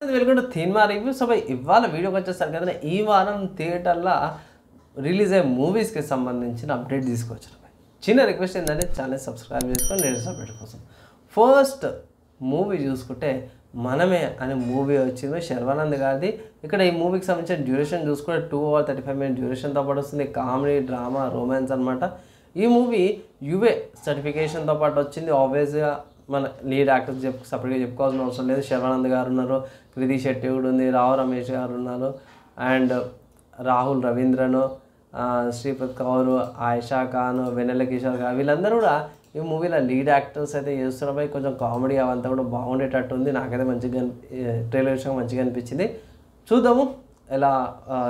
Welcome to cinema review. So ఇవాళ వీడియోకి వచ్చేసరికి కదా ఈ వారం థియేటర్లో రిలీజ్ అయ్యే మూవీస్కి సంబంధించిన అప్డేట్ తీసుకొచ్చాను. చిన్న రిక్వెస్ట్ ఏంటంటే ఛానల్ సబ్స్క్రైబ్ చేసుకొని లేటెస్ట్ అప్డేట్ కోసం. ఫస్ట్ మూవీ చూసుకుంటే మనమే అనే మూవీ వచ్చింది శర్వానంద్ గారిది. ఇక్కడ ఈ మూవీకి సంబంధించిన డ్యూరేషన్ చూసుకుంటే 2 hours 35 minutes డ్యూరేషన్తో పాటు వస్తుంది. కామెడీ, డ్రామా, రొమాన్స్ అనమాట. ఈ మూవీ యుఏ సర్టిఫికేషన్తో పాటు వచ్చింది. ఆబ్వియస్గా మన లీడ్ యాక్టర్స్ సపరేట్గా చెప్పుకోవాల్సిన అవసరం లేదు. శర్వానంద్ గారు ఉన్నారు, కృతి శెట్టి కూడా ఉంది, రావు రమేష్ గారు ఉన్నారు, అండ్ రాహుల్ రవీంద్రను, శ్రీపద్ కౌర్, ఆయిషా ఖాన్, వెన్నెల కిషోర్ గారు వీళ్ళందరూ కూడా ఈ మూవీలో లీడ్ యాక్టర్స్ అయితే చేస్తున్నపై కొంచెం కామెడీ అవంతా కూడా బాగుండేటట్టు ఉంది. నాకైతే మంచిగా ట్రైలర్ విషయం మంచిగా అనిపించింది. చూద్దాము ఎలా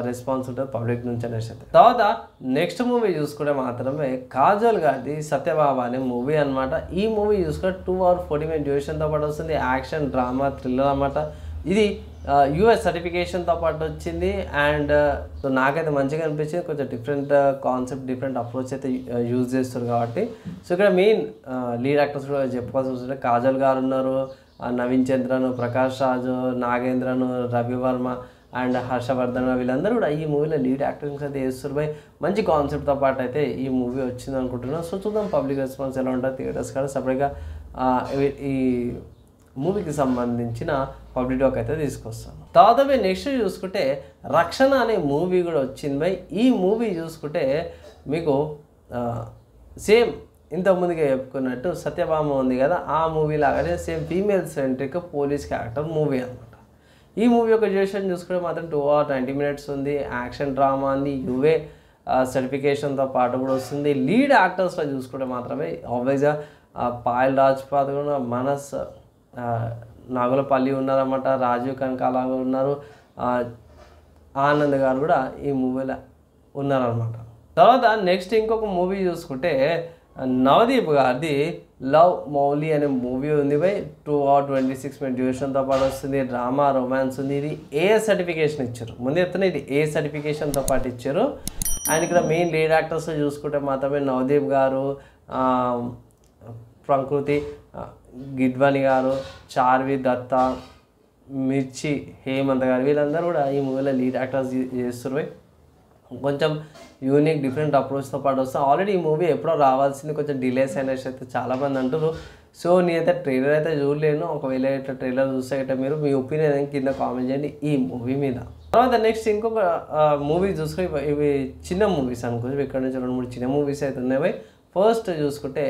రెస్పాన్స్ ఉంటుంది పబ్లిక్ నుంచి అనేసి. తర్వాత నెక్స్ట్ మూవీ చూసుకుంటే మాత్రమే కాజల్ గారిది సత్యబాబా అనే మూవీ అనమాట. ఈ మూవీ చూసుకుంటే 2 hours 40 minutes డ్యూరేషన్తో పాటు వస్తుంది. యాక్షన్, డ్రామా, థ్రిల్లర్ అనమాట. ఇది యూఎస్ సర్టిఫికేషన్తో పాటు వచ్చింది. అండ్ సో నాకైతే మంచిగా అనిపించింది. కొంచెం డిఫరెంట్ కాన్సెప్ట్, డిఫరెంట్ అప్రోచ్ అయితే యూజ్ చేస్తారు కాబట్టి. సో ఇక్కడ మెయిన్ లీడ్ యాక్టర్స్ కూడా చెప్పుకోవాల్సి వస్తుంది. కాజల్ గారు ఉన్నారు, నవీన్ చంద్రను, ప్రకాష్ రాజు, నాగేంద్రను, రవివర్మ అండ్ హర్షవర్ధన్ వీళ్ళందరూ కూడా ఈ మూవీలో లీడ్ యాక్టర్స్ అయితే చేస్తారు. బై మంచి కాన్సెప్ట్తో పాటు అయితే ఈ మూవీ వచ్చింది అనుకుంటున్నాను. సో చూద్దాం పబ్లిక్ రెస్పాన్స్ ఎలా ఉంటుంది. థియేటర్స్ కూడా సపరేట్గా ఈ మూవీకి సంబంధించిన పబ్లిక్ టాక్ అయితే తీసుకొస్తాను. తర్వాత నెక్స్ట్ చూసుకుంటే రక్షణ అనే మూవీ కూడా వచ్చింది. బై ఈ మూవీ చూసుకుంటే మీకు సేమ్ ఇంతకుముందుగా చెప్పుకున్నట్టు సత్యభామ ఉంది కదా, ఆ మూవీ లాగానే same female centric police character movie అనమాట. ఈ మూవీ యొక్క డ్యూరేషన్ చూసుకుంటే మాత్రం 2 hours 90 minutes ఉంది. యాక్షన్, డ్రామా ఉంది. యుఏ సర్టిఫికేషన్తో పాటు కూడా వస్తుంది. లీడ్ యాక్టర్స్లో చూసుకుంటే మాత్రమే ఆబ్వియస్గా పాయల్ రాజ్పాత్ కూడా, మనస్ నాగులపల్లి ఉన్నారన్నమాట, రాజీవ్ కనకాల ఉన్నారు, ఆనంద్ గారు కూడా ఈ మూవీలో ఉన్నారనమాట. తర్వాత నెక్స్ట్ ఇంకొక మూవీ చూసుకుంటే నవదీప్ గారిది లవ్ మౌలి అనే మూవీ ఉంది. బై 2 hours 26 minutes డ్యూరేషన్తో పాటు వస్తుంది. డ్రామా, రొమాన్స్ ఉంది. ఇది ఏ సర్టిఫికేషన్ ఇచ్చారు, ముందు చెప్తున్నా ఇది ఏ సర్టిఫికేషన్తో పాటు ఇచ్చారు. అండ్ ఇక్కడ మెయిన్ లీడ్ యాక్టర్స్ చూసుకుంటే మాత్రమే నవదీప్ గారు, ప్రకృతి గిడ్వాని గారు, చార్వి దత్తా, మిర్చి, హేమంత్ గారు వీళ్ళందరూ కూడా ఈ మూవీలో లీడ్ యాక్టర్స్ చేస్తున్నారు. కొంచెం యూనిక్ డిఫరెంట్ అప్రోచ్తో పాటు వస్తాం. ఆల్రెడీ ఈ మూవీ ఎప్పుడో రావాల్సింది, కొంచెం డిలేస్ అనేసి అయితే చాలామంది అంటారు. సో నేనైతే ట్రైలర్ అయితే చూడలేను. ఒకవేళ ఇట్లా ట్రైలర్ చూస్తే ఇట్లా మీరు మీ ఒపీనియన్ కింద కామెంట్ చేయండి ఈ మూవీ మీద. తర్వాత నెక్స్ట్ ఇంకొక మూవీ చూసుకొని ఇవి చిన్న మూవీస్ అనుకోవచ్చు. ఇక్కడ నుంచి 2-3 చిన్న మూవీస్ అయితే ఉన్నాయి. ఫస్ట్ చూసుకుంటే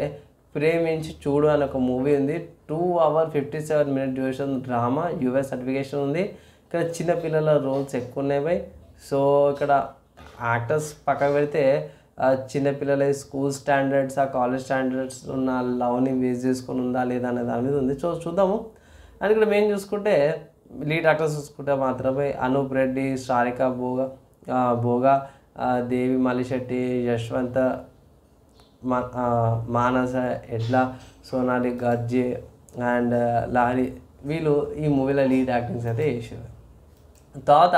ప్రేమించి చూడు అని ఒక మూవీ ఉంది. 2 hours 57 minutes duration, drama, US certification ఉంది. ఇక్కడ చిన్నపిల్లల రోల్స్ ఎక్కువ ఉన్నాయి. సో ఇక్కడ యాక్టర్స్ పక్కకు పెడితే చిన్నపిల్లల స్కూల్ స్టాండర్డ్స్, ఆ కాలేజ్ స్టాండర్డ్స్ ఉన్న లవ్ని బేస్ చేసుకొని ఉందా లేదా అనే దాని మీద ఉంది. చూద్దాము. అండ్ ఇక్కడ మెయిన్ చూసుకుంటే లీడ్ యాక్టర్స్ చూసుకుంటే మాత్రమే అనూప్ రెడ్డి, సారికా భోగా, దేవి మలిశెట్టి, యశ్వంత్, మానస ఎడ్ల, సోనాలి గర్జే అండ్ లారీ వీళ్ళు ఈ మూవీలో లీడ్ యాక్టింగ్స్ అయితే చేసారు. తర్వాత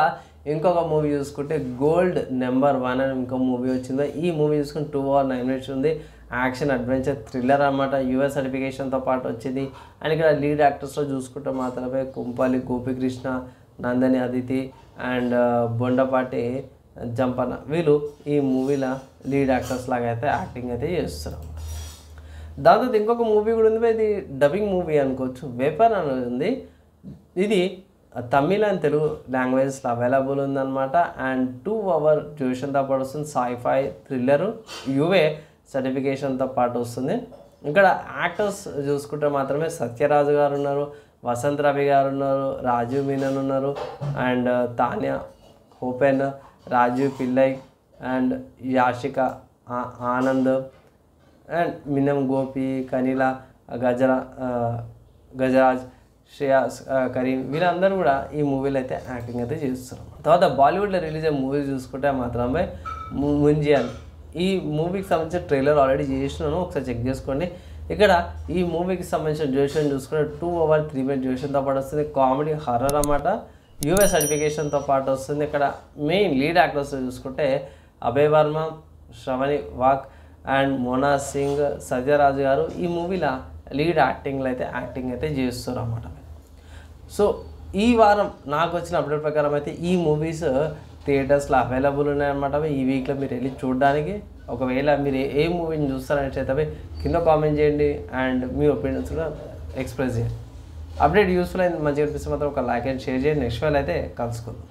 ఇంకొక మూవీ చూసుకుంటే గోల్డ్ నెంబర్ 1 అని ఇంకో మూవీ వచ్చింది. ఈ మూవీ చూసుకుంటే 2 hours 9 minutes ఉంది. యాక్షన్, అడ్వెంచర్, థ్రిల్లర్ అన్నమాట. యూఎస్ సర్టిఫికేషన్తో పాటు వచ్చింది. అండ్ ఇక్కడ లీడ్ యాక్టర్స్లో చూసుకుంటే మాత్రమే కుంపల్లి గోపికృష్ణ, నందని అదితి అండ్ బొండపాటి జంపన వీళ్ళు ఈ మూవీలో లీడ్ యాక్టర్స్ లాగా అయితే యాక్టింగ్ అయితే చేస్తారు. దాంతో ఇంకొక మూవీ కూడా ఉంది. ఇది డబ్బింగ్ మూవీ అనుకోవచ్చు, వేపర్ అనేది ఉంది. ఇది తమిళ అండ్ తెలుగు లాంగ్వేజెస్లో అవైలబుల్ ఉందన్నమాట. అండ్ 2 hours డ్యూరేషన్తో పాటు వస్తుంది. సైఫై, థ్రిల్లరు, యుఏ సర్టిఫికేషన్తో పాటు వస్తుంది. ఇక్కడ యాక్టర్స్ చూసుకుంటే మాత్రమే సత్యరాజు గారు ఉన్నారు, వసంత్ రవి గారు ఉన్నారు, రాజీవ్ మీనన్ ఉన్నారు, and Tanya Hope, Rajeev Pillai and Yashika Anand and మినం గోపి, కనిల గజరాజ్, శ్రేయాస్ కరీం వీళ్ళందరూ కూడా ఈ మూవీలో అయితే యాక్టింగ్ అయితే చేస్తున్నారు. తర్వాత బాలీవుడ్లో రిలీజ్ అయ్యే మూవీ చూసుకుంటే మాత్రమే ముంజియాన్ ఈ మూవీకి సంబంధించిన ట్రైలర్ ఆల్రెడీ చేసినాను, ఒకసారి చెక్ చేసుకోండి. ఇక్కడ ఈ మూవీకి సంబంధించిన డ్యూరేషన్ చూసుకుంటే 2 hours 3 minutes డ్యూరేషన్తో పాటు వస్తుంది. కామెడీ, హర్రర్ అన్నమాట. యూఎస్ సర్టిఫికేషన్తో పాటు వస్తుంది. ఇక్కడ మెయిన్ లీడ్ యాక్టర్స్ చూసుకుంటే అభయ్ వర్మ, శ్రవణి వాక్ అండ్ మోనా సింగ్, సత్యరాజు గారు ఈ మూవీలో లీడ్ యాక్టింగ్ అయితే చేస్తారు అన్నమాట. సో ఈ వారం నాకు వచ్చిన అప్డేట్ ప్రకారం అయితే ఈ మూవీస్ థియేటర్స్లో అవైలబుల్ ఉన్నాయన్నమాట. ఈ వీక్లో మీరు వెళ్ళి చూడడానికి. ఒకవేళ మీరు ఏ మూవీని చూస్తారనేది కింద కామెంట్ చేయండి అండ్ మీ ఒపీనియన్స్ కూడా ఎక్స్ప్రెస్ చేయండి. అప్డేట్ యూస్ఫుల్ అయింది, మంచిగా అనిపిస్తే మాత్రం ఒక లైక్ అండ్ షేర్ చేయండి. నెక్స్ట్ వేళ అయితే కలుసుకుందాం.